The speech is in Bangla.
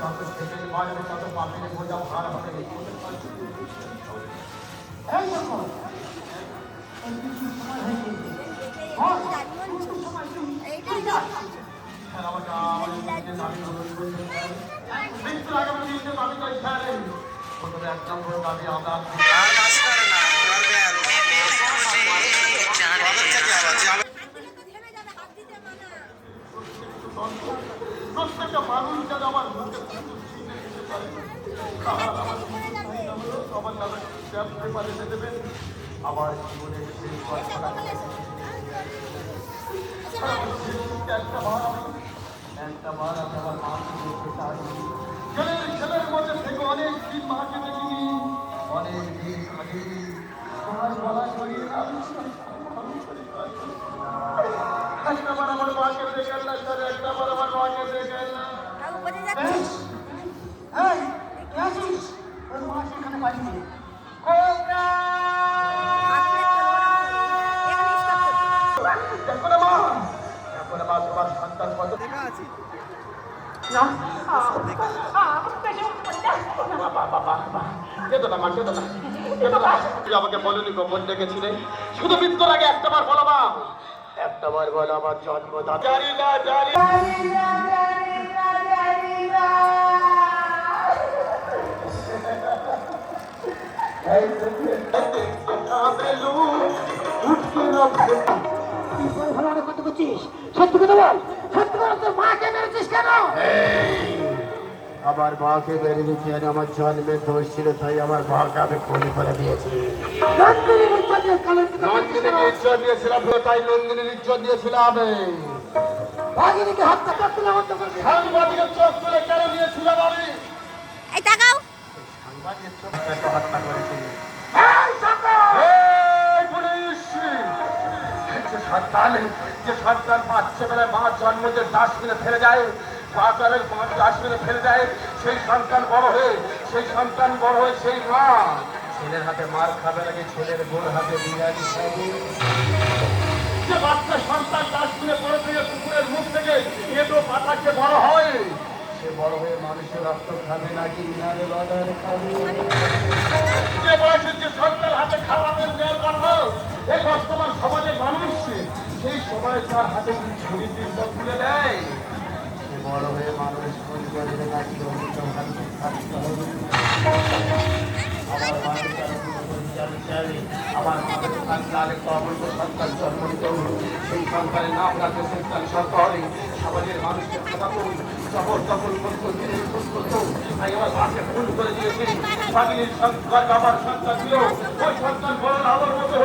যত থেকে বাড়বে তত পাপের বোঝা ভার হবে। এই দেখো এই কিছু সময় হয়ে গেছে। মৃত্যুর আগামী দিনে দাবি করে খেলেন প্রথমে এক নম্বর দাবি আমরা প্রত্যেকটা মানুষ যেন আমার মুখে আমার নামে দেবেন আমার জীবনের শেষ একটা বার আমি আমার মাকে দেখতে চাই। ছেলের মধ্যে থেকে অনেক দিন মাকে দেখিনি, অনেক দিন থাকিনি। তোমার গলা জড়িয়ে একটাবার আমার মাকে দেখেন না স্যার, একটাবার আমার মাকে দেখেন না। এই কে আছিস? ওর মা সেখানে পালিয়ে দেখো না মা, দেখো না মা, তোমার সন্তান কত আমাকে বলনি গোপন ডেকেছিলে, শুধু মৃত্যুর আগে একটাবার বলো মা, একটাবার বলো আমার জন্ম জানি না জানি কত করছিস? সত্যি কথা বল, সত্যি কথা তোর মাকে মেরেছিস কেন? আমার মাকে মেরে দিয়েছি আর আমার জন্মের দোষ ছিল, তাই আমার মাকে আমি খুন করে দিয়েছি। নন্দিনীকে ইজ্জত দিয়েছিলাম, তাই নন্দিনীর ইজ্জত দিয়েছিলাম। ভাগিনীকে হত্যা করতে সাংবাদিকের চোখ তুলে কেন দিয়েছিলাম আমি? সাংবাদিকের চোখ তুলে হত্যা করেছি। যে সন্তান বাচ্চা বেলায় মা জন্ম যে ডাস্টবিনে ফেলে যায়, বাজারের মা ডাস্টবিনে ফেলে দেয়, সেই সন্তান বড় হয়ে সেই মা ছেলের হাতে মার খাবে নাকি ছেলের বোর হাতে বিরিয়ানি খাবে। যে বাচ্চা সন্তান ডাস্টবিনে পড়ে থেকে কুকুরের মুখ থেকে এটো পাতাকে বড় হয়, সে বড় হয়ে মানুষের রক্ত খাবে নাকি ইনারে বাজার খাবে। যে বয়সে যে সন্তান হাতে খাওয়াবেন দেওয়ার জন্য এই বর্তমান সমাজের মানুষ সেই সময় তার হাতে ছুরি চিন্তা তুলে দেয়, সে বড় হয়ে মানুষ মনে করবে নাকি থাকতে হবে। আমার আরেকটা অবৈধ সন্তান জন্ম নিত, সেই সন্তানের নাম রাখে সুলতান সরকারি। সমাজের মানুষকে জবর দখল করতো, তাই আমার মাকে ভুল করে দিয়েছি। স্বামীর সন্তান আমার সন্তান ছিল, ওই সন্তান বড় আমার মতো